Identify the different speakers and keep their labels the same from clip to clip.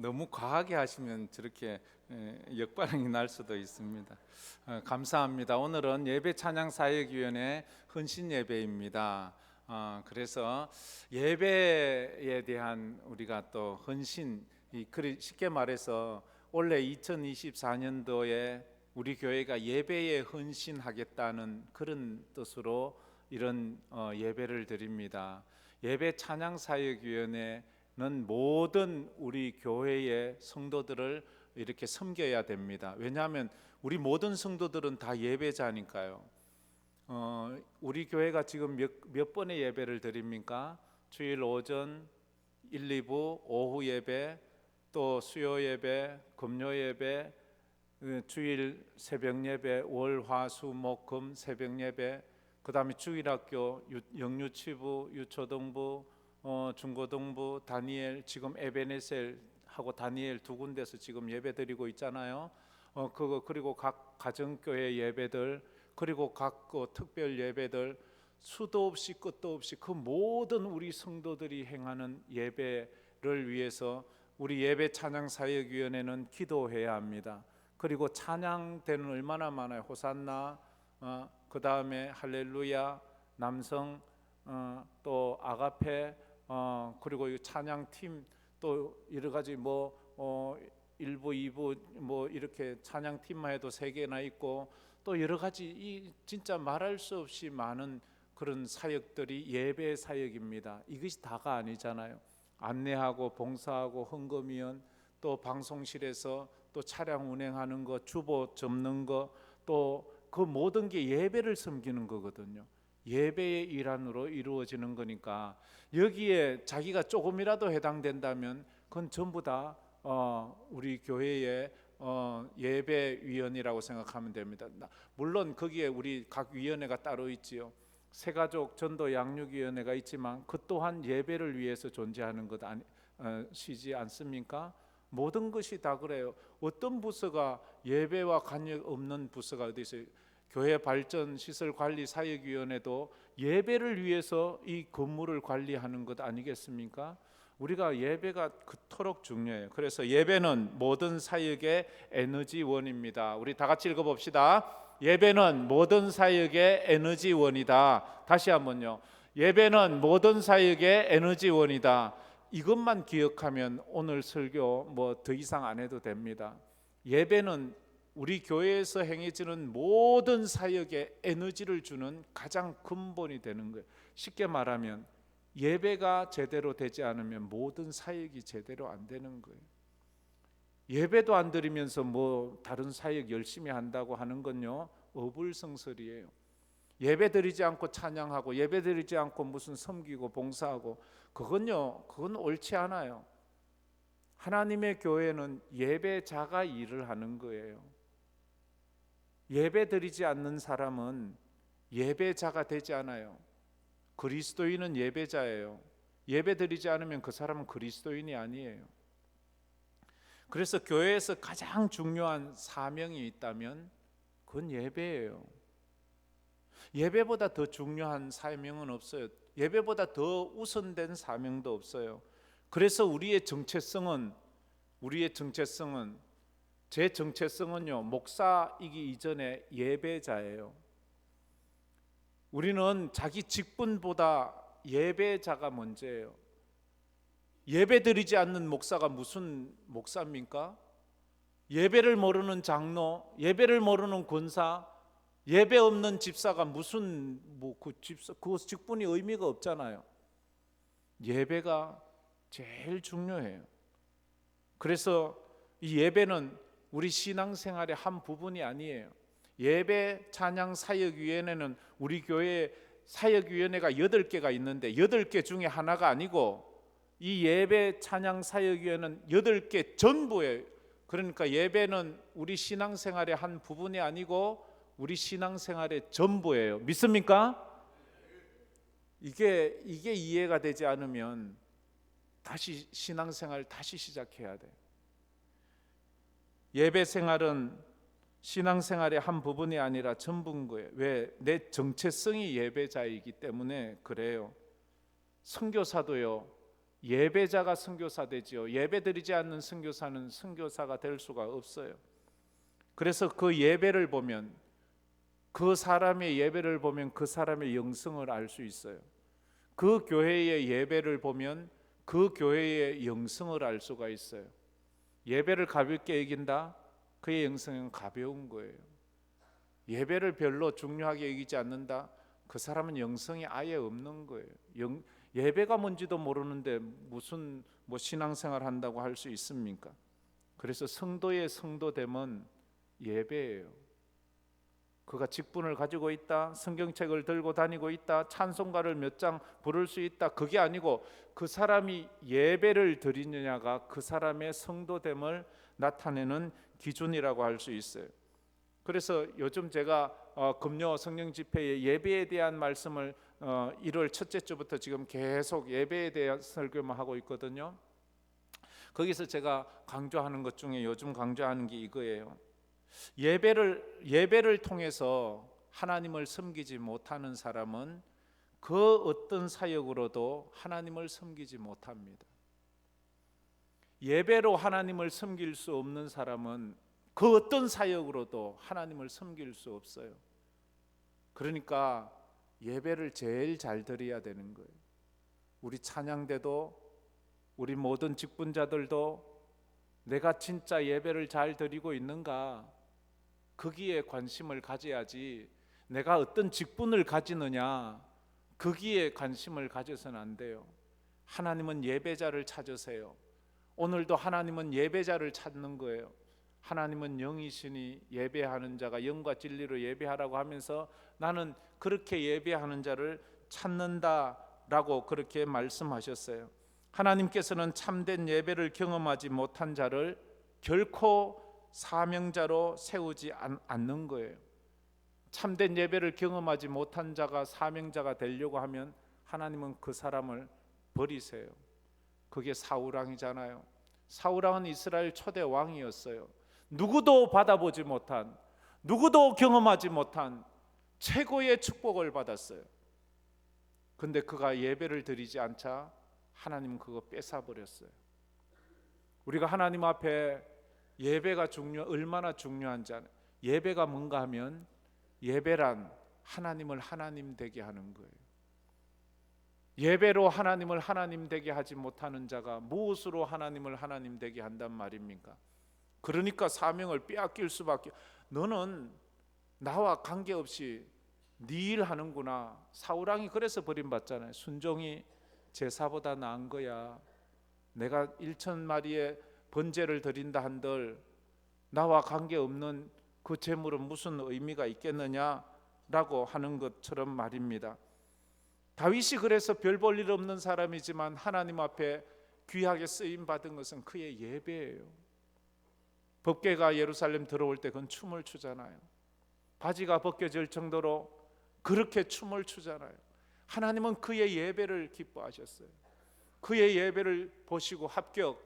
Speaker 1: 너무 과하게 하시면 저렇게 역반응이 날 수도 있습니다. 감사합니다. 오늘은 예배 찬양 사역위원회 헌신 예배입니다. 그래서 예배에 대한 우리가 또 헌신, 쉽게 말해서 올해 2024년도에 우리 교회가 예배에 헌신하겠다는 그런 뜻으로 이런 예배를 드립니다. 예배 찬양 사역위원회는 모든 우리 교회의 성도들을 이렇게 섬겨야 됩니다. 왜냐하면 우리 모든 성도들은 다 예배자니까요. 우리 교회가 지금 몇 번의 예배를 드립니까? 주일 오전 1, 2부, 오후 예배, 또 수요 예배, 금요 예배, 주일 새벽 예배, 월, 화, 수, 목, 금 새벽 예배, 그 다음에 주일학교, 영유치부, 유초등부, 중고등부, 다니엘, 지금 에베네셀하고 다니엘 두 군데서 지금 예배드리고 있잖아요. 그리고 각 가정교회 예배들, 그리고 각 특별 예배들, 수도 없이 끝도 없이 그 모든 우리 성도들이 행하는 예배를 위해서 우리 예배 찬양 사역위원회는 기도해야 합니다. 그리고 찬양대는 얼마나 많아요. 호산나, 그 다음에 할렐루야, 남성, 또 아가페, 그리고 찬양팀, 또 여러 가지 1부, 2부 이렇게 찬양팀만 해도 3개나 있고, 또 여러 가지 진짜 말할 수 없이 많은 그런 사역들이 예배 사역입니다. 이것이 다가 아니잖아요. 안내하고 봉사하고 헌금위원, 또 방송실에서 또 차량 운행하는 거, 주보 접는 거, 또 그 모든 게 예배를 섬기는 거거든요. 예배의 일환으로 이루어지는 거니까 여기에 자기가 조금이라도 해당된다면 그건 전부 다 우리 교회의 예배위원이라고 생각하면 됩니다. 물론 거기에 우리 각 위원회가 따로 있지요. 새가족 전도 양육위원회가 있지만 그 또한 예배를 위해서 존재하는 것 아니지 않습니까? 모든 것이 다 그래요. 어떤 부서가 예배와 관련 없는 부서가 어디 있어요? 교회 발전 시설 관리 사역위원회도 예배를 위해서 이 건물을 관리하는 것 아니겠습니까? 우리가 예배가 그토록 중요해요. 그래서 예배는 모든 사역의 에너지원입니다. 우리 다 같이 읽어봅시다. 예배는 모든 사역의 에너지원이다. 다시 한번요. 예배는 모든 사역의 에너지원이다. 이것만 기억하면 오늘 설교 더 이상 안 해도 됩니다. 예배는 우리 교회에서 행해지는 모든 사역에 에너지를 주는 가장 근본이 되는 거예요. 쉽게 말하면 예배가 제대로 되지 않으면 모든 사역이 제대로 안 되는 거예요. 예배도 안 드리면서 다른 사역 열심히 한다고 하는 건요, 어불성설이에요. 예배 드리지 않고 찬양하고, 예배 드리지 않고 무슨 섬기고 봉사하고, 그건 옳지 않아요. 하나님의 교회는 예배자가 일을 하는 거예요. 예배 드리지 않는 사람은 예배자가 되지 않아요. 그리스도인은 예배자예요. 예배 드리지 않으면 그 사람은 그리스도인이 아니에요. 그래서 교회에서 가장 중요한 사명이 있다면 그건 예배예요. 예배보다 더 중요한 사명은 없어요. 예배보다 더 우선된 사명도 없어요. 그래서 제 정체성은요, 목사이기 이전에 예배자예요. 우리는 자기 직분보다 예배자가 먼저예요. 예배 드리지 않는 목사가 무슨 목사입니까? 예배를 모르는 장로, 예배를 모르는 권사, 예배 없는 집사가 무슨 그 직분이 의미가 없잖아요. 예배가 제일 중요해요. 그래서 이 예배는 우리 신앙생활의 한 부분이 아니에요. 예배 찬양 사역위원회는 우리 교회 사역위원회가 8개가 있는데 8개 중에 하나가 아니고, 이 예배 찬양 사역위원회는 8개 전부예요. 그러니까 예배는 우리 신앙생활의 한 부분이 아니고 우리 신앙생활의 전부예요. 믿습니까? 이게 이해가 되지 않으면 다시 신앙생활 다시 시작해야 돼. 예배 생활은 신앙생활의 한 부분이 아니라 전부인 거예요. 왜? 내 정체성이 예배자이기 때문에 그래요. 선교사도요, 예배자가 선교사 되지요. 예배드리지 않는 선교사는 선교사가 될 수가 없어요. 그래서 그 예배를 보면, 그 사람의 예배를 보면 그 사람의 영성을 알 수 있어요. 그 교회의 예배를 보면 그 교회의 영성을 알 수가 있어요. 예배를 가볍게 여긴다? 그의 영성은 가벼운 거예요. 예배를 별로 중요하게 여기지 않는다? 그 사람은 영성이 아예 없는 거예요. 예배가 뭔지도 모르는데 무슨 신앙생활 한다고 할 수 있습니까? 그래서 성도의 성도됨은 예배예요. 그가 직분을 가지고 있다, 성경책을 들고 다니고 있다, 찬송가를 몇 장 부를 수 있다, 그게 아니고 그 사람이 예배를 드리느냐가 그 사람의 성도됨을 나타내는 기준이라고 할 수 있어요. 그래서 요즘 제가 금요 성령 집회에 예배에 대한 말씀을 1월 첫째 주부터 지금 계속 예배에 대한 설교만 하고 있거든요. 거기서 제가 강조하는 것 중에 요즘 강조하는 게 이거예요. 예배를 통해서 하나님을 섬기지 못하는 사람은 그 어떤 사역으로도 하나님을 섬기지 못합니다. 예배로 하나님을 섬길 수 없는 사람은 그 어떤 사역으로도 하나님을 섬길 수 없어요. 그러니까 예배를 제일 잘 드려야 되는 거예요. 우리 찬양대도, 우리 모든 직분자들도 내가 진짜 예배를 잘 드리고 있는가, 거기에 관심을 가져야지, 내가 어떤 직분을 가지느냐 거기에 관심을 가져서는 안 돼요. 하나님은 예배자를 찾으세요. 오늘도 하나님은 예배자를 찾는 거예요. 하나님은 영이시니 예배하는 자가 영과 진리로 예배하라고 하면서 나는 그렇게 예배하는 자를 찾는다라고 그렇게 말씀하셨어요. 하나님께서는 참된 예배를 경험하지 못한 자를 결코 사명자로 세우지 않는 거예요. 참된 예배를 경험하지 못한 자가 사명자가 되려고 하면 하나님은 그 사람을 버리세요. 그게 사울왕이잖아요. 사울왕은 이스라엘 초대 왕이었어요. 누구도 받아보지 못한, 누구도 경험하지 못한 최고의 축복을 받았어요. 근데 그가 예배를 드리지 않자 하나님은 그거 뺏어버렸어요. 우리가 하나님 앞에 예배가 얼마나 중요한지 아는, 예배가 뭔가 하면 예배란 하나님을 하나님 되게 하는 거예요. 예배로 하나님을 하나님 되게 하지 못하는 자가 무엇으로 하나님을 하나님 되게 한단 말입니까? 그러니까 사명을 빼앗길 수밖에. 너는 나와 관계없이 네 일 하는구나. 사울왕이 그래서 버림받잖아요. 순종이 제사보다 나은 거야. 내가 1,000마리의 번제를 드린다 한들 나와 관계없는 그 제물은 무슨 의미가 있겠느냐라고 하는 것처럼 말입니다. 다윗이 그래서 별 볼 일 없는 사람이지만 하나님 앞에 귀하게 쓰임 받은 것은 그의 예배예요. 법궤가 예루살렘 들어올 때 그건 춤을 추잖아요. 바지가 벗겨질 정도로 그렇게 춤을 추잖아요. 하나님은 그의 예배를 기뻐하셨어요. 그의 예배를 보시고 합격,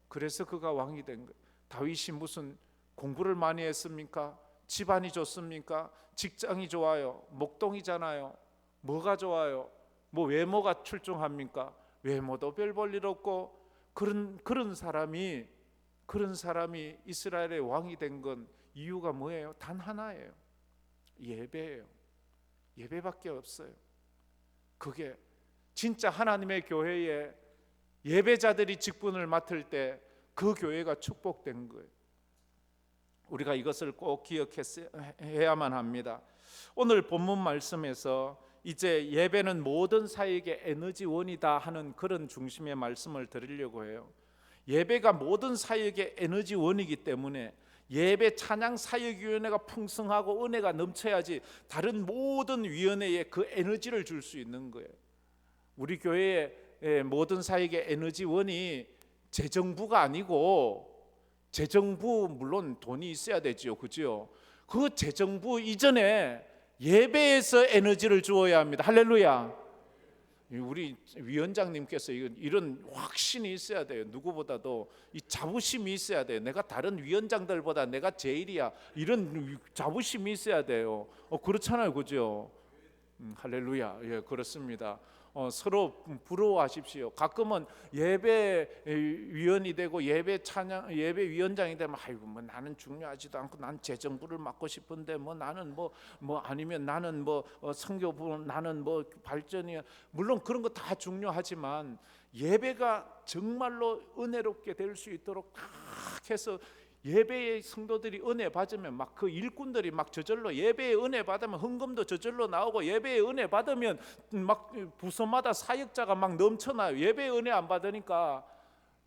Speaker 1: 그래서 그가 왕이 된 거예요. 다윗이 무슨 공부를 많이 했습니까? 집안이 좋습니까? 직장이 좋아요? 목동이잖아요. 뭐가 좋아요? 뭐 외모가 출중합니까? 외모도 별 볼 일 없고 그런 사람이 이스라엘의 왕이 된 건 이유가 뭐예요? 단 하나예요. 예배예요. 예배밖에 없어요. 그게 진짜 하나님의 교회에 예배자들이 직분을 맡을 때 그 교회가 축복된 거예요. 우리가 이것을 꼭 기억해야만 합니다. 오늘 본문 말씀에서 이제 예배는 모든 사역의 에너지원이다 하는 그런 중심의 말씀을 드리려고 해요. 예배가 모든 사역의 에너지원이기 때문에 예배 찬양 사역위원회가 풍성하고 은혜가 넘쳐야지 다른 모든 위원회에 그 에너지를 줄 수 있는 거예요. 우리 교회의 모든 사역의 에너지원이 재정부가 아니고, 재정부 물론 돈이 있어야 되지요, 그죠? 그 재정부 이전에 예배에서 에너지를 주어야 합니다. 할렐루야. 우리 위원장님께서 이런 확신이 있어야 돼요. 누구보다도 이 자부심이 있어야 돼요. 내가 다른 위원장들보다 내가 제일이야, 이런 자부심이 있어야 돼요. 그렇잖아요, 그죠? 할렐루야. 예, 그렇습니다. 서로 부러워하십시오. 가끔은 예배위원이 되고 예배위원장이 되면 아이고 뭐 나는 중요하지도 않고 난 재정부를 맡고 싶은데 뭐 나는 뭐 아니면 나는 뭐 선교부 나는 뭐 발전이야. 물론 그런 거 다 중요하지만 예배가 정말로 은혜롭게 될 수 있도록 딱 해서 예배의 성도들이 은혜 받으면 막 그 일꾼들이 막 저절로 예배의 은혜 받으면 헌금도 저절로 나오고 예배의 은혜 받으면 막 부서마다 사역자가 막 넘쳐나요. 예배의 은혜 안 받으니까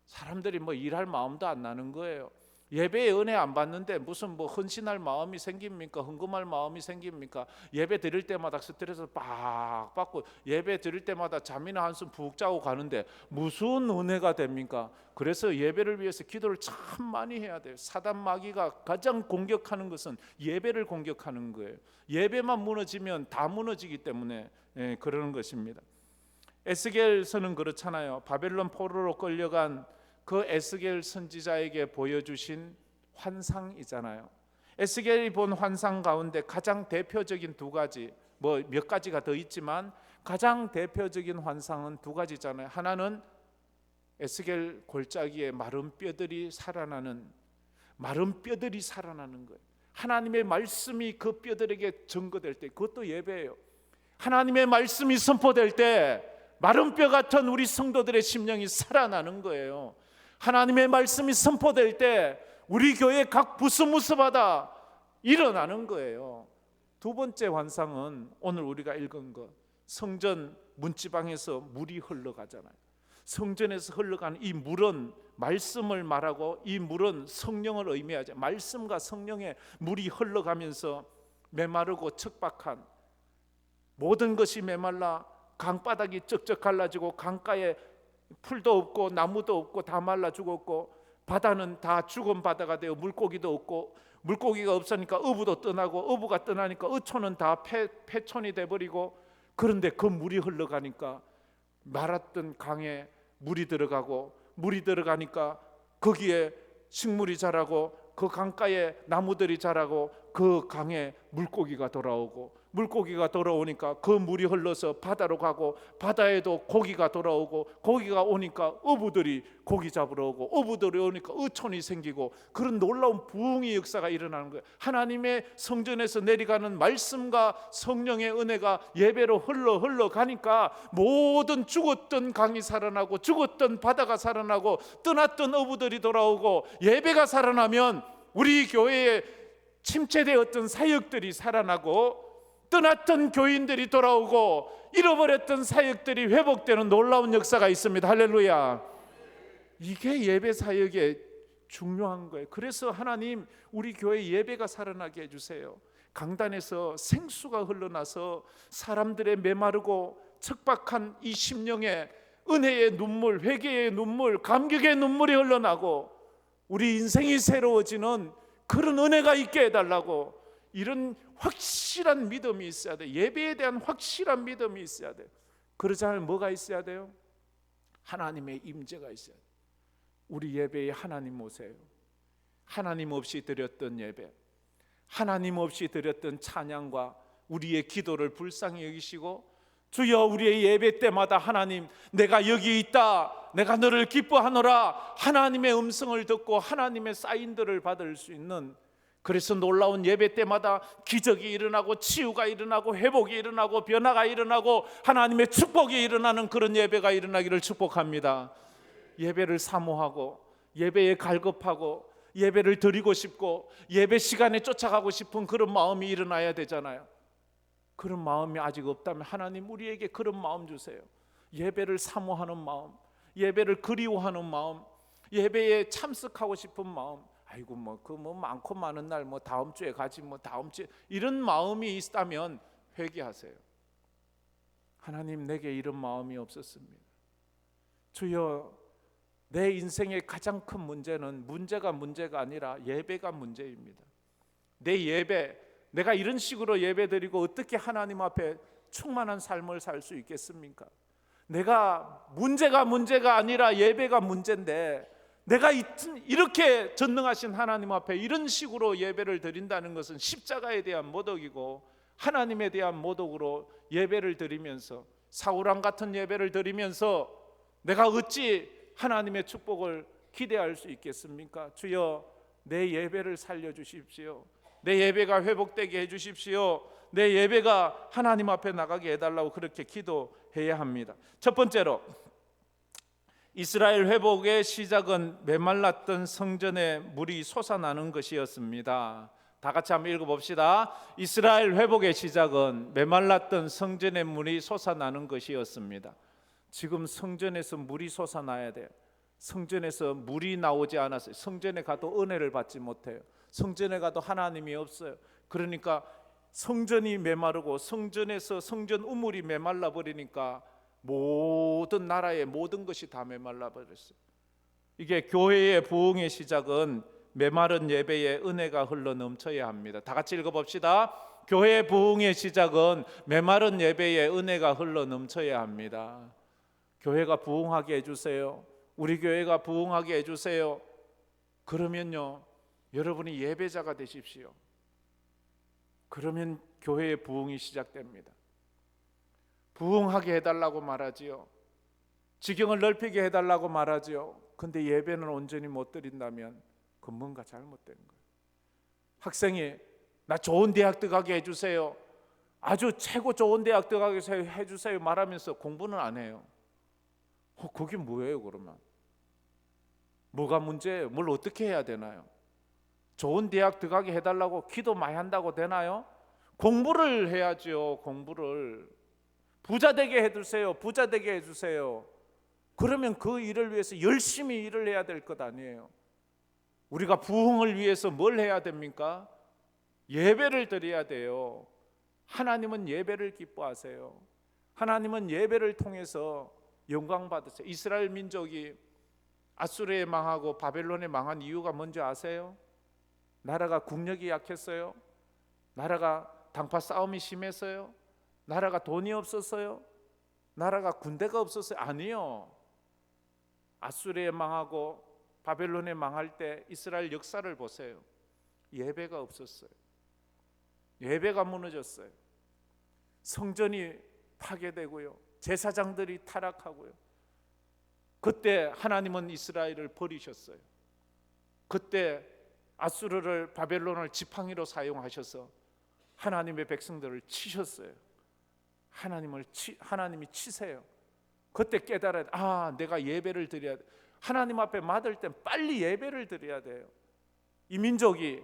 Speaker 1: 사람들이 뭐 일할 마음도 안 나는 거예요. 예배의 은혜 안 받는데 무슨 뭐 헌신할 마음이 생깁니까? 헌금할 마음이 생깁니까? 예배 드릴 때마다 스트레스 빡 받고 예배 드릴 때마다 잠이나 한숨 푹 자고 가는데 무슨 은혜가 됩니까? 그래서 예배를 위해서 기도를 참 많이 해야 돼요. 사단 마귀가 가장 공격하는 것은 예배를 공격하는 거예요. 예배만 무너지면 다 무너지기 때문에 그러는 것입니다. 에스겔서는 그렇잖아요. 바벨론 포로로 끌려간 그 에스겔 선지자에게 보여주신 환상이잖아요. 에스겔이 본 환상 가운데 가장 대표적인 두 가지, 뭐 몇 가지가 더 있지만 가장 대표적인 환상은 두 가지잖아요. 하나는 에스겔 골짜기에 마른 뼈들이 살아나는 거예요. 하나님의 말씀이 그 뼈들에게 증거될 때, 그것도 예배예요. 하나님의 말씀이 선포될 때 마른 뼈 같은 우리 성도들의 심령이 살아나는 거예요. 하나님의 말씀이 선포될 때 우리 교회 각 부스무스마다 일어나는 거예요. 두 번째 환상은 오늘 우리가 읽은 것, 성전 문지방에서 물이 흘러가잖아요. 성전에서 흘러가는 이 물은 말씀을 말하고 이 물은 성령을 의미하죠. 말씀과 성령의 물이 흘러가면서 메마르고 척박한 모든 것이 메말라 강바닥이 쩍쩍 갈라지고 강가에 풀도 없고 나무도 없고 다 말라 죽었고 바다는 다 죽은 바다가 되어 물고기도 없고 물고기가 없으니까 어부도 떠나고 어부가 떠나니까 어촌은 다 폐촌이 돼버리고 그런데 그 물이 흘러가니까 말았던 강에 물이 들어가고 물이 들어가니까 거기에 식물이 자라고 그 강가에 나무들이 자라고 그 강에 물고기가 돌아오고 물고기가 돌아오니까 그 물이 흘러서 바다로 가고 바다에도 고기가 돌아오고 고기가 오니까 어부들이 고기 잡으러 오고 어부들이 오니까 어촌이 생기고 그런 놀라운 부흥의 역사가 일어나는 거예요. 하나님의 성전에서 내려가는 말씀과 성령의 은혜가 예배로 흘러가니까 모든 죽었던 강이 살아나고 죽었던 바다가 살아나고 떠났던 어부들이 돌아오고 예배가 살아나면 우리 교회에 침체되었던 사역들이 살아나고 떠났던 교인들이 돌아오고 잃어버렸던 사역들이 회복되는 놀라운 역사가 있습니다. 할렐루야. 이게 예배 사역의 중요한 거예요. 그래서 하나님 우리 교회 예배가 살아나게 해주세요. 강단에서 생수가 흘러나서 사람들의 메마르고 척박한 이 심령에 은혜의 눈물, 회개의 눈물, 감격의 눈물이 흘러나고 우리 인생이 새로워지는 그런 은혜가 있게 해달라고 이런 확실한 믿음이 있어야 돼. 예배에 대한 확실한 믿음이 있어야 돼. 그러지 않으면 뭐가 있어야 돼요? 하나님의 임재가 있어야 돼. 우리 예배에 하나님 오세요. 하나님 없이 드렸던 예배, 하나님 없이 드렸던 찬양과 우리의 기도를 불쌍히 여기시고 주여 우리의 예배 때마다 하나님 내가 여기 있다, 내가 너를 기뻐하노라 하나님의 음성을 듣고 하나님의 사인들을 받을 수 있는, 그래서 놀라운 예배 때마다 기적이 일어나고 치유가 일어나고 회복이 일어나고 변화가 일어나고 하나님의 축복이 일어나는 그런 예배가 일어나기를 축복합니다. 예배를 사모하고 예배에 갈급하고 예배를 드리고 싶고 예배 시간에 쫓아가고 싶은 그런 마음이 일어나야 되잖아요. 그런 마음이 아직 없다면 하나님 우리에게 그런 마음 주세요. 예배를 사모하는 마음, 예배를 그리워하는 마음, 예배에 참석하고 싶은 마음. 아이고 뭐 그 뭐 많고 많은 날 뭐 다음 주에 가지 뭐 다음 주에, 이런 마음이 있다면 회개하세요. 하나님 내게 이런 마음이 없었습니다. 주여 내 인생의 가장 큰 문제는 문제가 아니라 예배가 문제입니다. 내 예배, 내가 이런 식으로 예배드리고 어떻게 하나님 앞에 충만한 삶을 살 수 있겠습니까? 내가 문제가 아니라 예배가 문제인데 내가 이렇게 전능하신 하나님 앞에 이런 식으로 예배를 드린다는 것은 십자가에 대한 모독이고 하나님에 대한 모독으로 예배를 드리면서 사울왕 같은 예배를 드리면서 내가 어찌 하나님의 축복을 기대할 수 있겠습니까? 주여, 내 예배를 살려주십시오. 내 예배가 회복되게 해주십시오. 내 예배가 하나님 앞에 나가게 해달라고 그렇게 기도해야 합니다. 첫 번째로, 이스라엘 회복의 시작은 메말랐던 성전에 물이 솟아나는 것이었습니다. 다 같이 한번 읽어봅시다. 이스라엘 회복의 시작은 메말랐던 성전의 물이 솟아나는 것이었습니다. 지금 성전에서 물이 솟아나야 돼요. 성전에서 물이 나오지 않았어요. 성전에 가도 은혜를 받지 못해요. 성전에 가도 하나님이 없어요. 그러니까 성전이 메마르고 성전에서 성전 우물이 메말라 버리니까 모든 나라의 모든 것이 다 메말라 버렸어요. 이게 교회의 부흥의 시작은 메마른 예배에 은혜가 흘러 넘쳐야 합니다. 다 같이 읽어봅시다. 교회의 부흥의 시작은 메마른 예배에 은혜가 흘러 넘쳐야 합니다. 교회가 부흥하게 해주세요. 우리 교회가 부흥하게 해주세요. 그러면요, 여러분이 예배자가 되십시오. 그러면 교회의 부흥이 시작됩니다. 부흥하게 해달라고 말하지요. 지경을 넓히게 해달라고 말하지요. 근데 예배는 온전히 못 드린다면 그 뭔가 잘못된 거예요. 학생이 나 좋은 대학 들어가게 해주세요. 아주 최고 좋은 대학 들어가게 해주세요 말하면서 공부는 안 해요. 그게 뭐예요 그러면? 뭐가 문제예요? 뭘 어떻게 해야 되나요? 좋은 대학 들어가게 해달라고 기도 많이 한다고 되나요? 공부를 해야죠. 공부를 부자 되게 해주세요. 부자 되게 해주세요. 그러면 그 일을 위해서 열심히 일을 해야 될 것 아니에요. 우리가 부흥을 위해서 뭘 해야 됩니까? 예배를 드려야 돼요. 하나님은 예배를 기뻐하세요. 하나님은 예배를 통해서 영광 받으세요. 이스라엘 민족이 아수르에 망하고 바벨론에 망한 이유가 뭔지 아세요? 나라가 국력이 약했어요? 나라가 당파 싸움이 심했어요? 나라가 돈이 없었어요? 나라가 군대가 없었어요? 아니요. 아수르에 망하고 바벨론에 망할 때 이스라엘 역사를 보세요. 예배가 없었어요. 예배가 무너졌어요. 성전이 파괴되고요. 제사장들이 타락하고요. 그때 하나님은 이스라엘을 버리셨어요. 그때 아수르를 바벨론을 지팡이로 사용하셔서 하나님의 백성들을 치셨어요. 하나님이 치세요. 그때 깨달아야 내가 예배를 드려야 돼. 하나님 앞에 맡을 땐 빨리 예배를 드려야 돼요. 이 민족이,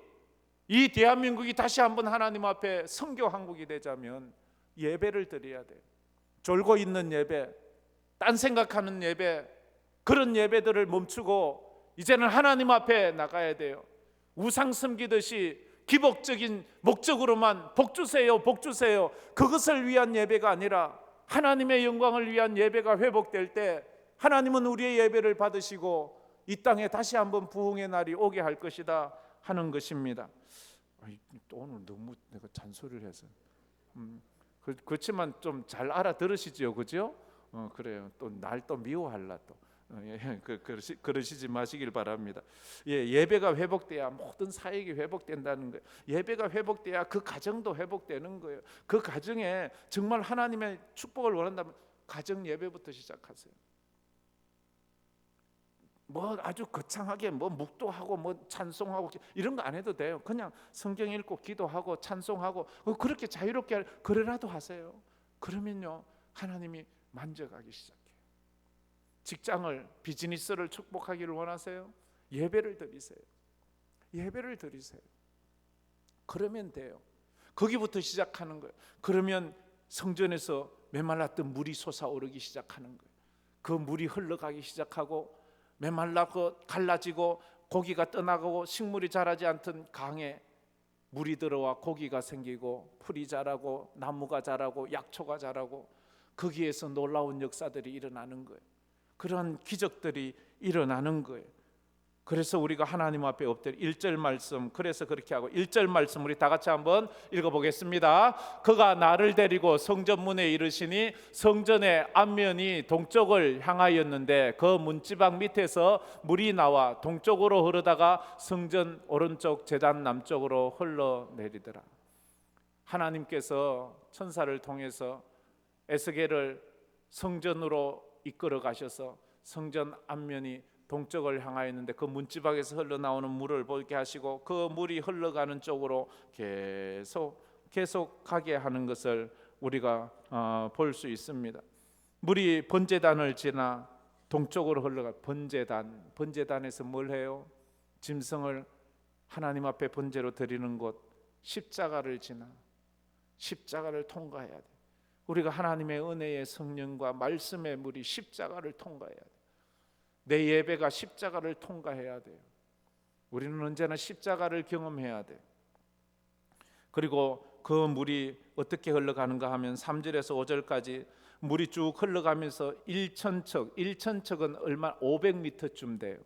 Speaker 1: 이 대한민국이 다시 한번 하나님 앞에 선교 한국이 되자면 예배를 드려야 돼요. 졸고 있는 예배, 딴 생각하는 예배, 그런 예배들을 멈추고 이제는 하나님 앞에 나가야 돼요. 우상 섬기듯이 기복적인 목적으로만 복 주세요, 복 주세요, 그것을 위한 예배가 아니라 하나님의 영광을 위한 예배가 회복될 때 하나님은 우리의 예배를 받으시고 이 땅에 다시 한번 부흥의 날이 오게 할 것이다 하는 것입니다. 또 오늘 너무 내가 잔소리를 해서 그렇지만 좀 잘 알아들으시죠, 그죠? 그래요. 또 날 또 미워할라 또. 그러시지 마시길 바랍니다. 예배가 회복돼야 모든 사역이 회복된다는 거예요. 예배가 회복돼야 그 가정도 회복되는 거예요. 그 가정에 정말 하나님의 축복을 원한다면 가정 예배부터 시작하세요. 뭐 아주 거창하게 뭐 묵도하고 뭐 찬송하고 이런 거 안 해도 돼요. 그냥 성경 읽고 기도하고 찬송하고 그렇게 자유롭게 그래라도 하세요. 그러면요 하나님이 만져가기 시작해요. 직장을, 비즈니스를 축복하기를 원하세요? 예배를 드리세요. 예배를 드리세요. 그러면 돼요. 거기부터 시작하는 거예요. 그러면 성전에서 메말랐던 물이 솟아오르기 시작하는 거예요. 그 물이 흘러가기 시작하고 메말라고 갈라지고 고기가 떠나가고 식물이 자라지 않던 강에 물이 들어와 고기가 생기고 풀이 자라고 나무가 자라고 약초가 자라고 거기에서 놀라운 역사들이 일어나는 거예요. 그런 기적들이 일어나는 거예요. 그래서 우리가 하나님 앞에 엎드려 1절 말씀, 그래서 그렇게 하고 1절 말씀 우리 다 같이 한번 읽어보겠습니다. 그가 나를 데리고 성전문에 이르시니 성전의 앞면이 동쪽을 향하였는데 그 문지방 밑에서 물이 나와 동쪽으로 흐르다가 성전 오른쪽 제단 남쪽으로 흘러내리더라. 하나님께서 천사를 통해서 에스겔을 성전으로 이끌어 가셔서 성전 앞면이 동쪽을 향하였는데 그 문지방에서 흘러나오는 물을 보게 하시고 그 물이 흘러가는 쪽으로 계속 가게 하는 것을 우리가 볼 수 있습니다. 물이 번제단을 지나 동쪽으로 흘러가. 번제단에서 뭘 해요? 짐승을 하나님 앞에 번제로 드리는 곳, 십자가를 지나 십자가를 통과해야 돼. 우리가 하나님의 은혜의 성령과 말씀의 물이 십자가를 통과해야 돼. 내 예배가 십자가를 통과해야 돼요. 우리는 언제나 십자가를 경험해야 돼. 그리고 그 물이 어떻게 흘러가는가 하면 3절에서 5절까지 물이 쭉 흘러가면서 1천척은 얼마 500m쯤 돼요.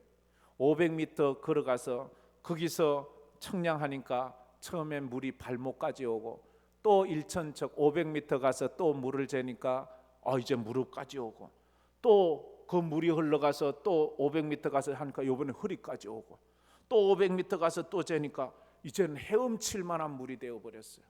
Speaker 1: 500m 걸어가서 거기서 청량하니까 처음엔 물이 발목까지 오고 또 1천척 500m 가서 또 물을 재니까 이제 무릎까지 오고 또 그 물이 흘러가서 또 500m 가서 하니까 이번에 허리까지 오고 또 500m 가서 또 재니까 이제는 헤엄칠 만한 물이 되어버렸어요.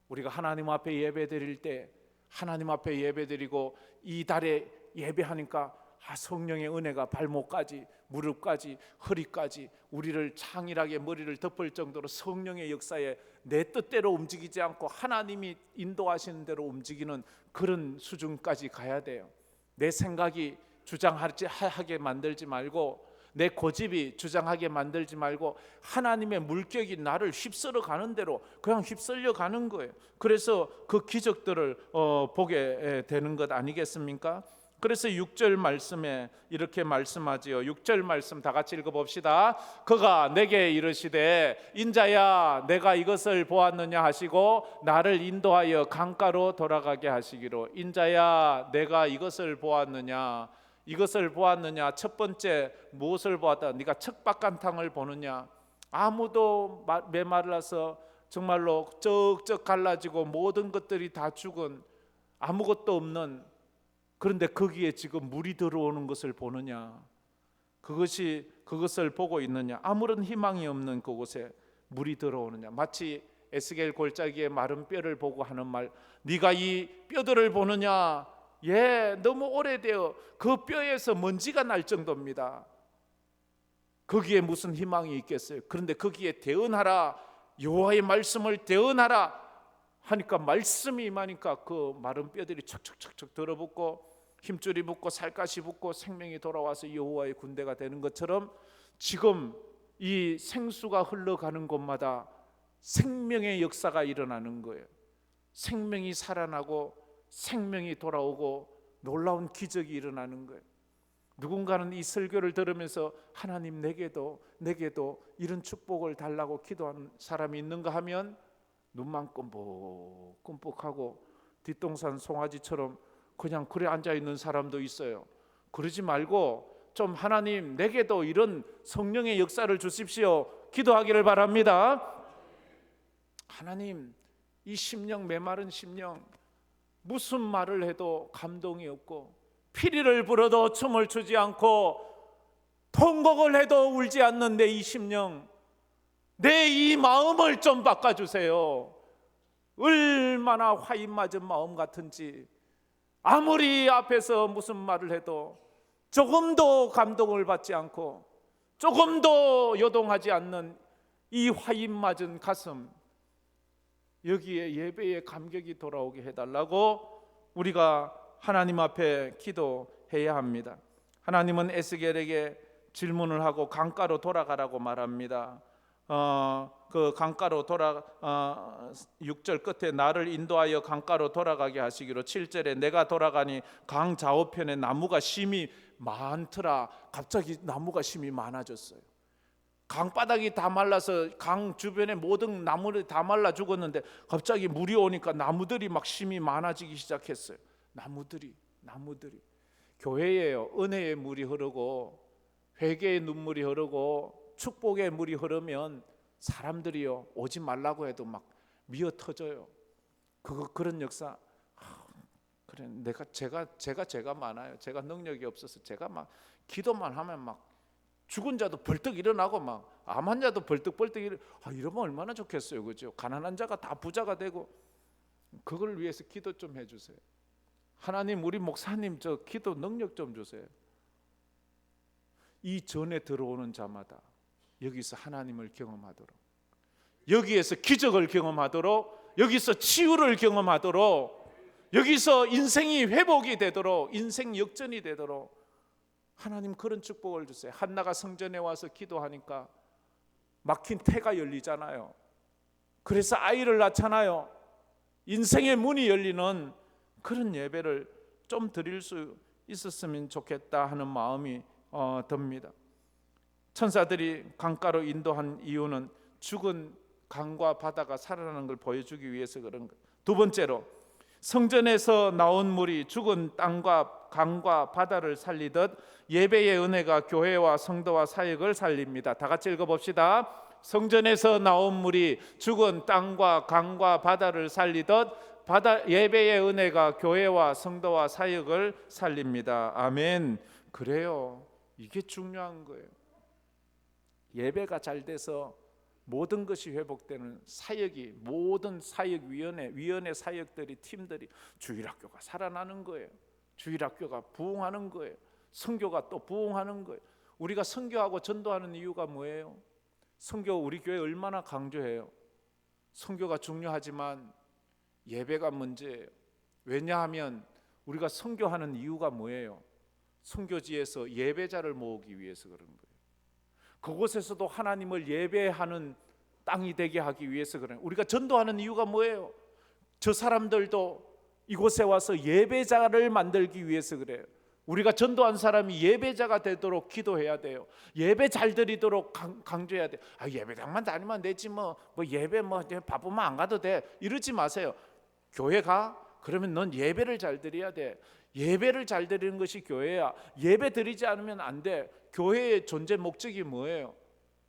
Speaker 1: 우리가 하나님 앞에 예배 드릴 때 하나님 앞에 예배 드리고 이 달에 예배하니까 성령의 은혜가 발목까지 무릎까지 허리까지 우리를 창일하게 머리를 덮을 정도로 성령의 역사에 내 뜻대로 움직이지 않고 하나님이 인도하시는 대로 움직이는 그런 수준까지 가야 돼요. 내 생각이 주장하게 만들지 말고 내 고집이 주장하게 만들지 말고 하나님의 물격이 나를 휩쓸어 가는 대로 그냥 휩쓸려 가는 거예요. 그래서 그 기적들을 보게 되는 것 아니겠습니까? 그래서 6절 말씀에 이렇게 말씀하지요. 6절 말씀 다 같이 읽어봅시다. 그가 내게 이르시되 인자야 내가 이것을 보았느냐 하시고 나를 인도하여 강가로 돌아가게 하시기로. 인자야 내가 이것을 보았느냐. 첫 번째 무엇을 보았다? 네가 척박한 땅을 보느냐. 아무도 메말라서 정말로 쩍쩍 갈라지고 모든 것들이 다 죽은 아무것도 없는, 그런데 거기에 지금 물이 들어오는 것을 보느냐. 그것을 보고 있느냐. 아무런 희망이 없는 그곳에 물이 들어오느냐. 마치 에스겔 골짜기의 마른 뼈를 보고 하는 말, 네가 이 뼈들을 보느냐. 너무 오래되어 그 뼈에서 먼지가 날 정도입니다. 거기에 무슨 희망이 있겠어요? 그런데 거기에 대언하라, 여호와의 말씀을 대언하라 하니까 말씀이 임하니까 그 마른 뼈들이 척척척척 들어붙고 힘줄이 붙고 살갗이 붙고 생명이 돌아와서 여호와의 군대가 되는 것처럼 지금 이 생수가 흘러가는 곳마다 생명의 역사가 일어나는 거예요. 생명이 살아나고 생명이 돌아오고 놀라운 기적이 일어나는 거예요. 누군가는 이 설교를 들으면서 하나님 내게도 이런 축복을 달라고 기도하는 사람이 있는가 하면 눈만 끔뻑끔뻑하고 뒷동산 송아지처럼 그냥 그래 앉아있는 사람도 있어요. 그러지 말고 좀 하나님 내게도 이런 성령의 역사를 주십시오 기도하기를 바랍니다. 하나님 이 심령, 메마른 심령, 무슨 말을 해도 감동이 없고 피리를 불어도 춤을 추지 않고 통곡을 해도 울지 않는 내 이 심령, 내 이 마음을 좀 바꿔주세요. 얼마나 화인 맞은 마음 같은지, 아무리 앞에서 무슨 말을 해도 조금도 감동을 받지 않고 조금도 요동하지 않는 이 화인 맞은 가슴, 여기에 예배의 감격이 돌아오게 해달라고 우리가 하나님 앞에 기도해야 합니다. 하나님은 에스겔에게 질문을 하고 강가로 돌아가라고 말합니다. 그 강가로 6절 끝에 나를 인도하여 강가로 돌아가게 하시기로. 7절에 내가 돌아가니 강 좌우편에 나무가 심이 많더라. 갑자기 나무가 심이 많아졌어요. 강바닥이 다 말라서 강 주변의 모든 나무들이 다 말라 죽었는데 갑자기 물이 오니까 나무들이 막 심이 많아지기 시작했어요. 나무들이 교회예요. 은혜의 물이 흐르고 회개의 눈물이 흐르고 축복의 물이 흐르면 사람들이요 오지 말라고 해도 막 미어 터져요. 그런 역사. 그래 제가 많아요. 제가 능력이 없어서 제가 막 기도만 하면 막 죽은 자도 벌떡 일어나고 막 암 환자도 벌떡 이러면 얼마나 좋겠어요, 그죠? 가난한 자가 다 부자가 되고. 그걸 위해서 기도 좀 해주세요. 하나님 우리 목사님 저 기도 능력 좀 주세요. 이 전에 들어오는 자마다 여기서 하나님을 경험하도록, 여기에서 기적을 경험하도록, 여기서 치유를 경험하도록, 여기서 인생이 회복이 되도록, 인생 역전이 되도록 하나님 그런 축복을 주세요. 한나가 성전에 와서 기도하니까 막힌 태가 열리잖아요. 그래서 아이를 낳잖아요. 인생의 문이 열리는 그런 예배를 좀 드릴 수 있었으면 좋겠다 하는 마음이 듭니다. 천사들이 강가로 인도한 이유는 죽은 강과 바다가 살아나는 걸 보여주기 위해서 그런 거예요. 두 번째로, 성전에서 나온 물이 죽은 땅과 강과 바다를 살리듯 예배의 은혜가 교회와 성도와 사역을 살립니다. 다 같이 읽어봅시다. 성전에서 나온 물이 죽은 땅과 강과 바다를 살리듯 예배의 은혜가 교회와 성도와 사역을 살립니다. 아멘. 그래요. 이게 중요한 거예요. 예배가 잘 돼서 모든 것이 회복되는 사역이, 모든 사역위원회 사역들이, 팀들이, 주일학교가 살아나는 거예요. 주일학교가 부흥하는 거예요. 선교가 또 부흥하는 거예요. 우리가 선교하고 전도하는 이유가 뭐예요? 선교 우리 교회 얼마나 강조해요. 선교가 중요하지만 예배가 문제예요. 왜냐하면 우리가 선교하는 이유가 뭐예요? 선교지에서 예배자를 모으기 위해서 그런 거예요. 그곳에서도 하나님을 예배하는 땅이 되게 하기 위해서 그래요. 우리가 전도하는 이유가 뭐예요? 저 사람들도 이곳에 와서 예배자를 만들기 위해서 그래요. 우리가 전도한 사람이 예배자가 되도록 기도해야 돼요. 예배 잘 드리도록 강조해야 돼요. 예배당만 다니면 되지 뭐 예배 바쁘면 안 가도 돼, 이러지 마세요. 교회 가? 그러면 넌 예배를 잘 드려야 돼. 예배를 잘 드리는 것이 교회야. 예배 드리지 않으면 안 돼. 교회의 존재 목적이 뭐예요?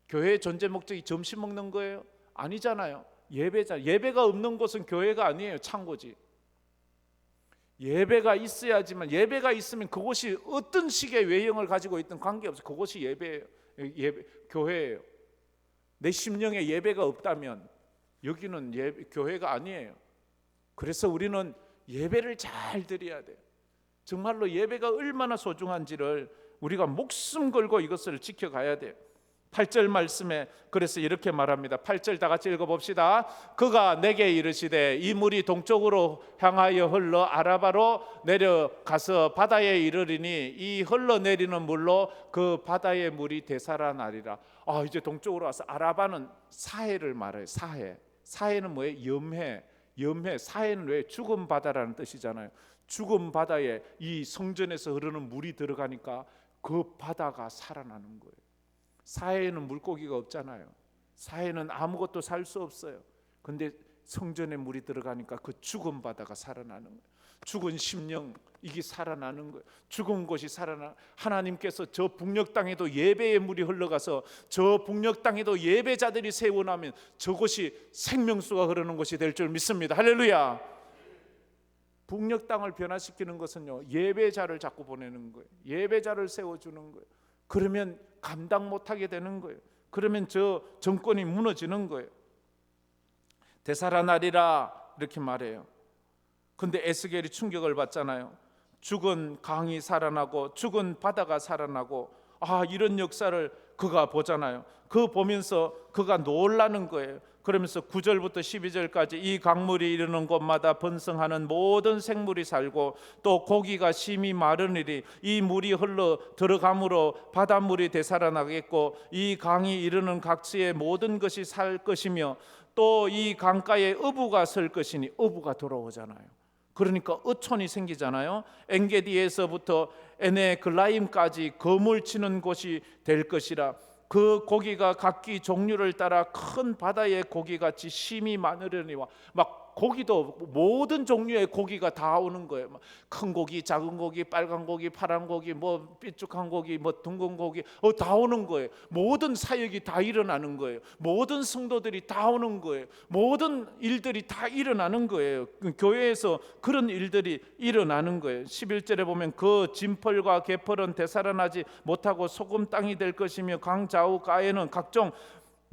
Speaker 1: 교회의 존재 목적이 점심 먹는 거예요? 아니잖아요. 예배가 없는 곳은 교회가 아니에요. 창고지. 예배가 있어야지만, 예배가 있으면 그곳이 어떤 식의 외형을 가지고 있든 관계없어요. 그곳이 예배예요. 교회예요. 내 심령에 예배가 없다면 여기는 교회가 아니에요. 그래서 우리는 예배를 잘 드려야 돼요. 정말로 예배가 얼마나 소중한지를 우리가 목숨 걸고 이것을 지켜가야 돼요. 8절 말씀에 그래서 이렇게 말합니다. 8절 다 같이 읽어봅시다. 그가 내게 이르시되 이 물이 동쪽으로 향하여 흘러 아라바로 내려가서 바다에 이르리니 이 흘러내리는 물로 그 바다의 물이 되살아나리라. 이제 동쪽으로 와서, 아라바는 사해를 말해요. 사해는 뭐예요? 염해. 사해는 왜? 죽은 바다라는 뜻이잖아요. 죽은 바다에 이 성전에서 흐르는 물이 들어가니까 그 바다가 살아나는 거예요. 사해에는 물고기가 없잖아요. 사해는 아무것도 살 수 없어요. 근데 성전에 물이 들어가니까 그 죽은 바다가 살아나는 거예요. 죽은 심령, 이게 살아나는 거예요. 죽은 곳이 하나님께서 저 북녘 땅에도 예배의 물이 흘러가서 저 북녘 땅에도 예배자들이 세워나면 저곳이 생명수가 흐르는 곳이 될 줄 믿습니다. 할렐루야. 북녘 땅을 변화시키는 것은요, 예배자를 자꾸 보내는 거예요. 예배자를 세워주는 거예요. 그러면 감당 못하게 되는 거예요. 그러면 저 정권이 무너지는 거예요. 되살아나리라 이렇게 말해요. 근데 에스겔이 충격을 받잖아요. 죽은 강이 살아나고 죽은 바다가 살아나고, 이런 역사를 그가 보잖아요. 그거 보면서 그가 놀라는 거예요. 그러면서 9절부터 12절까지 이 강물이 이르는 곳마다 번성하는 모든 생물이 살고 또 고기가 심히 마르니리 이 물이 흘러 들어감으로 바닷물이 되살아나겠고 이 강이 이르는 각지의 모든 것이 살 것이며 또 이 강가에 어부가 설 것이니, 어부가 돌아오잖아요. 그러니까 어촌이 생기잖아요. 엔게디에서부터 에네글라임까지 거물 치는 곳이 될 것이라. 그 고기가 각기 종류를 따라 큰 바다의 고기같이 심히 많으려니와, 막 고기도 모든 종류의 고기가 다 오는 거예요. 막 큰 고기, 작은 고기, 빨간 고기, 파란 고기, 뭐 삐죽한 고기, 뭐 둥근 고기, 다 오는 거예요. 모든 사역이 다 일어나는 거예요. 모든 성도들이 다 오는 거예요. 모든 일들이 다 일어나는 거예요. 교회에서 그런 일들이 일어나는 거예요. 11절에 보면 그 진펄과 개펄은 되살아나지 못하고 소금 땅이 될 것이며 강 좌우 가에는 각종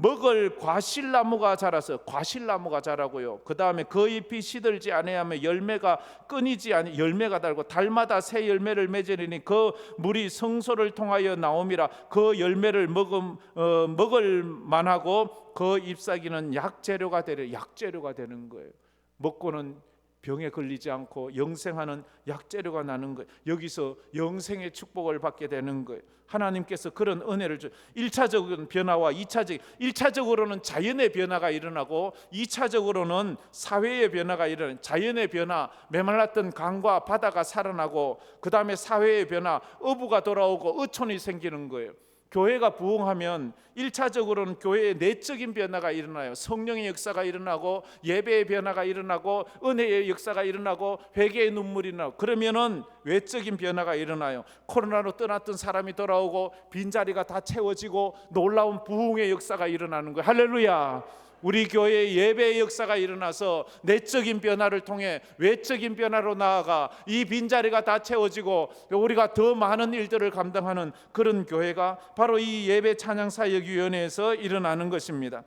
Speaker 2: 먹을 과실나무가 자라서 과실나무가 자라고요. 그 다음에 그 잎이 시들지 아니하며 열매가 끊이지 아니 열매가 달고 달마다 새 열매를 맺으리니 그 물이 성소를 통하여 나옴이라. 그 열매를 먹을 만하고 그 잎사귀는 약재료가 되는 거예요. 먹고는 병에 걸리지 않고 영생하는 약재료가 나는 거예요. 여기서 영생의 축복을 받게 되는 거예요. 하나님께서 그런 은혜를 1차적인 변화와 1차적으로는 자연의 변화가 일어나고 2차적으로는 사회의 변화가 일어나는 자연의 변화, 메말랐던 강과 바다가 살아나고 그 다음에 사회의 변화, 어부가 돌아오고 어촌이 생기는 거예요. 교회가 부흥하면 1차적으로는 교회의 내적인 변화가 일어나요. 성령의 역사가 일어나고 예배의 변화가 일어나고 은혜의 역사가 일어나고 회개의 눈물이 나고 그러면은 외적인 변화가 일어나요. 코로나로 떠났던 사람이 돌아오고 빈자리가 다 채워지고 놀라운 부흥의 역사가 일어나는 거예요. 할렐루야. 우리 교회의 예배의 역사가 일어나서 내적인 변화를 통해 외적인 변화로 나아가 이 빈자리가 다 채워지고 우리가 더 많은 일들을 감당하는 그런 교회가 바로 이 예배 찬양사역위원회에서 일어나는 것입니다.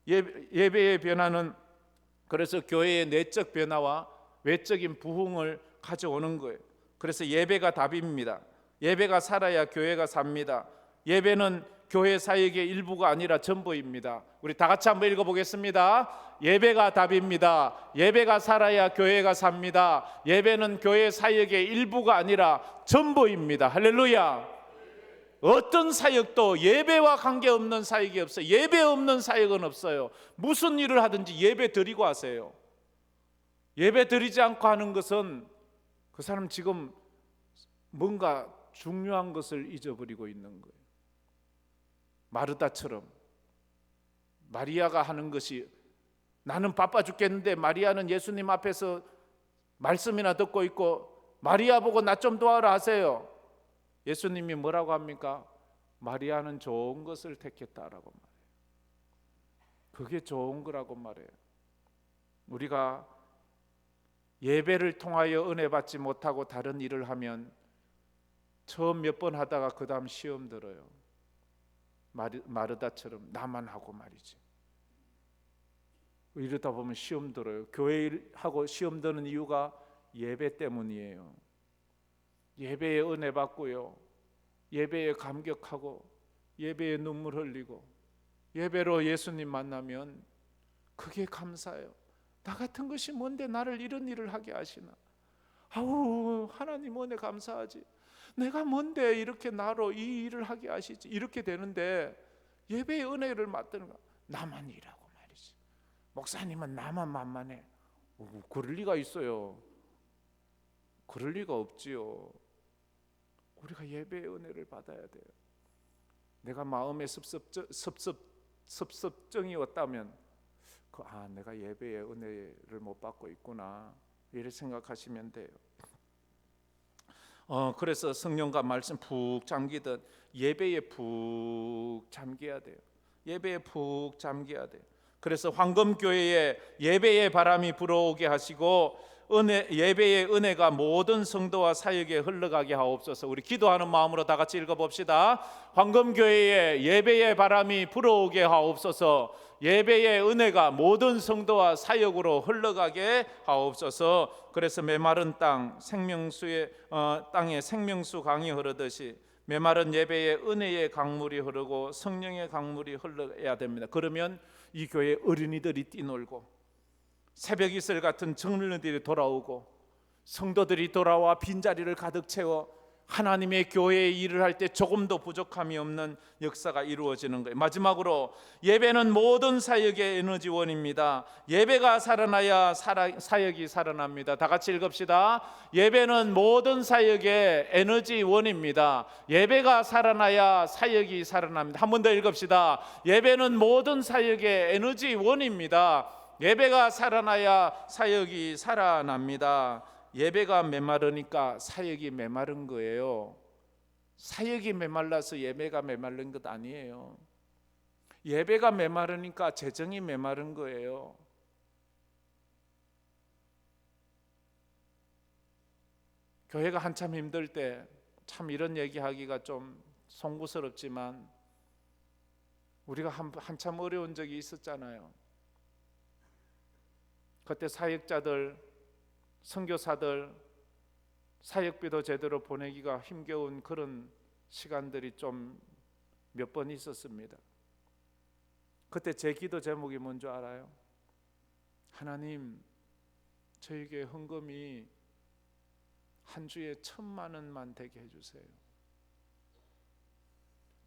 Speaker 2: 예배의 변화는 그래서 교회의 내적 변화와 외적인 부흥을 가져오는 거예요. 그래서 예배가 답입니다. 예배가 살아야 교회가 삽니다. 예배는 교회 사역의 일부가 아니라 전부입니다. 우리 다 같이 한번 읽어보겠습니다. 예배가 답입니다. 예배가 살아야 교회가 삽니다. 예배는 교회 사역의 일부가 아니라 전부입니다. 할렐루야. 어떤 사역도 예배와 관계없는 사역이 없어요. 예배 없는 사역은 없어요. 무슨 일을 하든지 예배 드리고 하세요. 예배 드리지 않고 하는 것은 그 사람 지금 뭔가 중요한 것을 잊어버리고 있는 거예요. 마르다처럼 마리아가 하는 것이 나는 바빠 죽겠는데 마리아는 예수님 앞에서 말씀이나 듣고 있고 마리아 보고 나 좀 도와라 하세요. 예수님이 뭐라고 합니까? 마리아는 좋은 것을 택했다라고 말해요. 그게 좋은 거라고 말해요. 우리가 예배를 통하여 은혜 받지 못하고 다른 일을 하면 처음 몇 번 하다가 그 다음 시험 들어요. 마르다처럼 나만 하고 말이지. 이러다 보면 시험 들어요. 교회하고 시험 드는 이유가 예배 때문이에요. 예배에 은혜 받고요, 예배에 감격하고 예배에 눈물 흘리고 예배로 예수님 만나면 그게 감사해요. 나 같은 것이 뭔데 나를 이런 일을 하게 하시나. 아우 하나님 은혜 감사하지. 내가 뭔데 이렇게 나로 이 일을 하게 하시지. 이렇게 되는데 예배의 은혜를 맡는 거 나만이라고 말이지. 목사님은 나만 만만해. 그럴 리가 있어요. 그럴 리가 없지요. 우리가 예배의 은혜를 받아야 돼요. 내가 마음에 섭섭증이 왔다면 내가 예배의 은혜를 못 받고 있구나 이렇게 생각하시면 돼요. 그래서 성령과 말씀 푹 잠기듯 예배에 푹 잠겨야 돼요. 예배에 푹 잠겨야 돼요. 그래서 황금교회에 예배의 바람이 불어오게 하시고 예배의 은혜가 모든 성도와 사역에 흘러가게 하옵소서. 우리 기도하는 마음으로 다 같이 읽어봅시다. 황금교회에 예배의 바람이 불어오게 하옵소서. 예배의 은혜가 모든 성도와 사역으로 흘러가게 하옵소서. 그래서 메마른 땅에 생명수 강이 흐르듯이 메마른 예배의 은혜의 강물이 흐르고 성령의 강물이 흘러야 됩니다. 그러면 이 교회 어린이들이 뛰놀고 새벽 이슬 같은 청년들이 돌아오고 성도들이 돌아와 빈자리를 가득 채워 하나님의 교회의 일을 할 때 조금도 부족함이 없는 역사가 이루어지는 거예요. 마지막으로 예배는 모든 사역의 에너지원입니다. 예배가 살아나야 사역이 살아납니다. 다 같이 읽읍시다. 예배는 모든 사역의 에너지원입니다. 예배가 살아나야 사역이 살아납니다. 한 번 더 읽읍시다. 예배는 모든 사역의 에너지원입니다. 예배가 살아나야 사역이 살아납니다. 예배가 메마르니까 사역이 메마른 거예요. 사역이 메말라서 예배가 메마른 것 아니에요. 예배가 메마르니까 재정이 메마른 거예요. 교회가 한참 힘들 때 참 이런 얘기하기가 좀 송구스럽지만 우리가 한참 어려운 적이 있었잖아요. 그때 사역자들, 선교사들 사역비도 제대로 보내기가 힘겨운 그런 시간들이 좀 몇 번 있었습니다. 그때 제 기도 제목이 뭔지 알아요? 하나님, 저희 교회 헌금이 한 주에 1,000만 원만 되게 해주세요.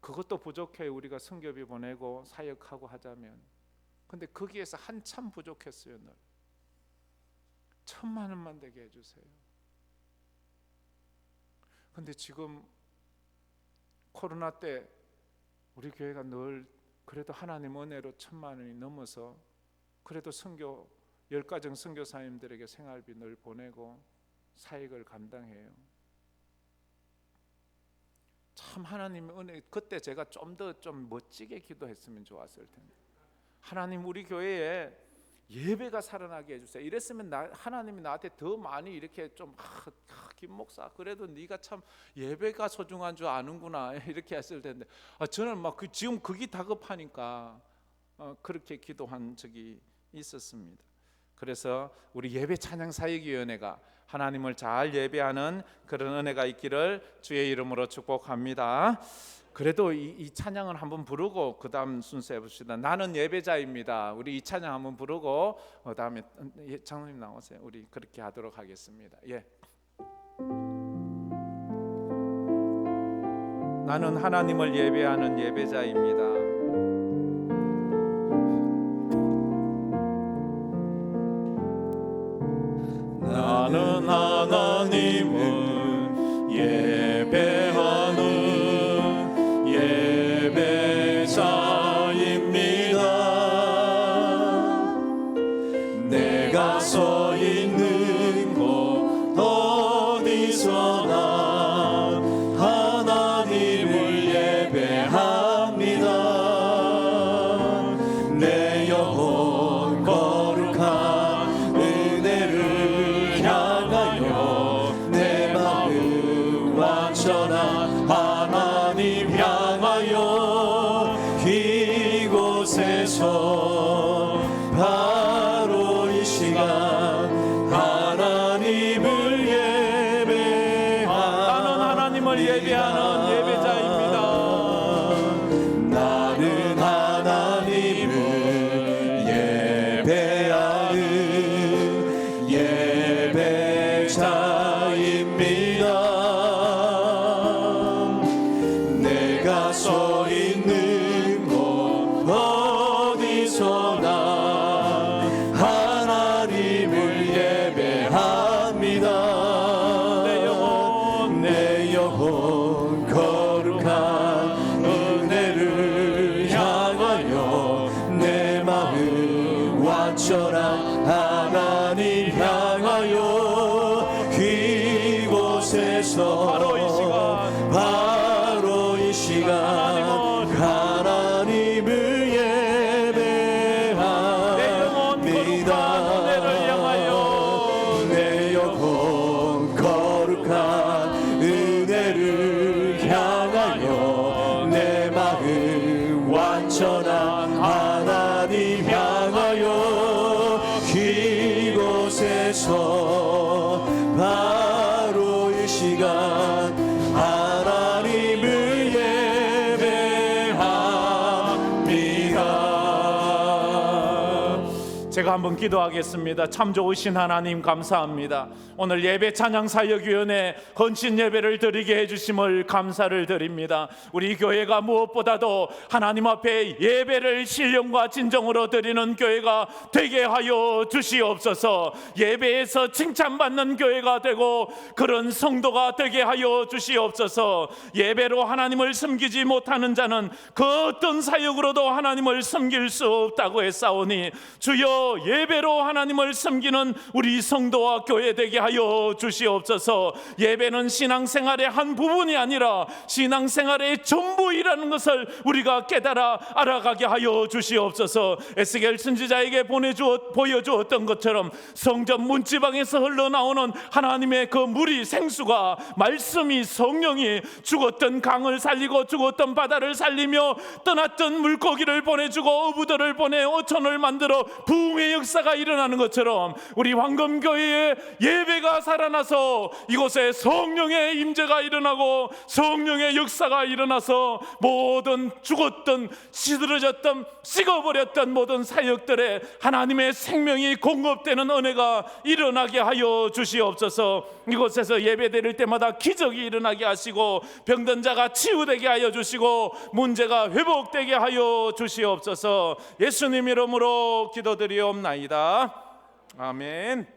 Speaker 2: 그것도 부족해. 우리가 선교비 보내고 사역하고 하자면. 근데 거기에서 한참 부족했어요. 늘 1,000만 원만 되게 해주세요. 근데 지금 코로나 때 우리 교회가 늘 그래도 하나님 은혜로 1,000만 원이 넘어서 그래도 선교 10가정 선교사님들에게 생활비 늘 보내고 사역을 감당해요. 참 하나님의 은혜. 그때 제가 좀 더 좀 멋지게 기도했으면 좋았을 텐데, 하나님 우리 교회에 예배가 살아나게 해주세요. 이랬으면 하나님이 나한테 더 많이 이렇게 좀 김 목사 그래도 네가 참 예배가 소중한 줄 아는구나 이렇게 했을 텐데, 저는 막 지금 그게 다급하니까 그렇게 기도한 적이 있었습니다. 그래서 우리 예배 찬양 사역위원회가 하나님을 잘 예배하는 그런 은혜가 있기를 주의 이름으로 축복합니다. 그래도 이 찬양을 한번 부르고 그 다음 순서 해봅시다. 나는 예배자입니다. 우리 이 찬양 한번 부르고 그 다음에 장로님 나오세요. 우리 그렇게 하도록 하겠습니다. 예. 나는 하나님을 예배하는 예배자입니다.
Speaker 3: 나는 하나님을 예배하는 예배자입니다. 내가 서 있는 곳 어디서나 하나님을 예배합니다. 내 영혼 거룩한 은혜를 향하여 내 마음 완전한 하나님 향하여 이곳에서 바로 이 시간 하나님을 예배하는
Speaker 2: 나는 하나님을 예배하는 예배자입니다.
Speaker 3: 나는 하나님을 예배하는 예배자입니다. 내가 서 있는 곳 어디서나 하나님을 예배합니다. 내 영혼 거룩한 은혜를 향하여 내 마음 완전한 하나님 향하여 이곳에서 바로 이 시간 하나님을 예배합니다. 내 영혼 거룩한 은혜를 향하여 내 마음 완전한 하나님 향하여 이곳에서 바로 이 시간 하나님을 예배합니다.
Speaker 2: 제가 한번 기도하겠습니다. 참 좋으신 하나님 감사합니다. 오늘 예배 찬양 사역위원회 헌신 예배를 드리게 해주심을 감사를 드립니다. 우리 교회가 무엇보다도 하나님 앞에 예배를 신령과 진정으로 드리는 교회가 되게 하여 주시옵소서. 예배에서 칭찬받는 교회가 되고 그런 성도가 되게 하여 주시옵소서. 예배로 하나님을 섬기지 못하는 자는 그 어떤 사역으로도 하나님을 섬길 수 없다고 했사오니 주여 예배로 하나님을 섬기는 우리 성도와 교회 되게 하여 주시옵소서. 예배는 신앙생활의 한 부분이 아니라 신앙생활의 전부이라는 것을 우리가 깨달아 알아가게 하여 주시옵소서. 에스겔 선지자에게 보여주었던 것처럼 성전 문지방에서 흘러나오는 하나님의 그 물이, 생수가, 말씀이, 성령이 죽었던 강을 살리고 죽었던 바다를 살리며 떠났던 물고기를 보내주고 어부들을 보내 어촌을 만들어 부흥의 역사가 일어나는 것처럼 우리 황금교회의 예배가 살아나서 이곳에 성령의 임재가 일어나고 성령의 역사가 일어나서 모든 죽었던, 시들어졌던, 식어버렸던 모든 사역들의 하나님의 생명이 공급되는 은혜가 일어나게 하여 주시옵소서. 이곳에서 예배 드릴 때마다 기적이 일어나게 하시고 병든 자가 치유되게 하여 주시고 문제가 회복되게 하여 주시옵소서. 예수님 이름으로 기도드리옵나이다. 아멘.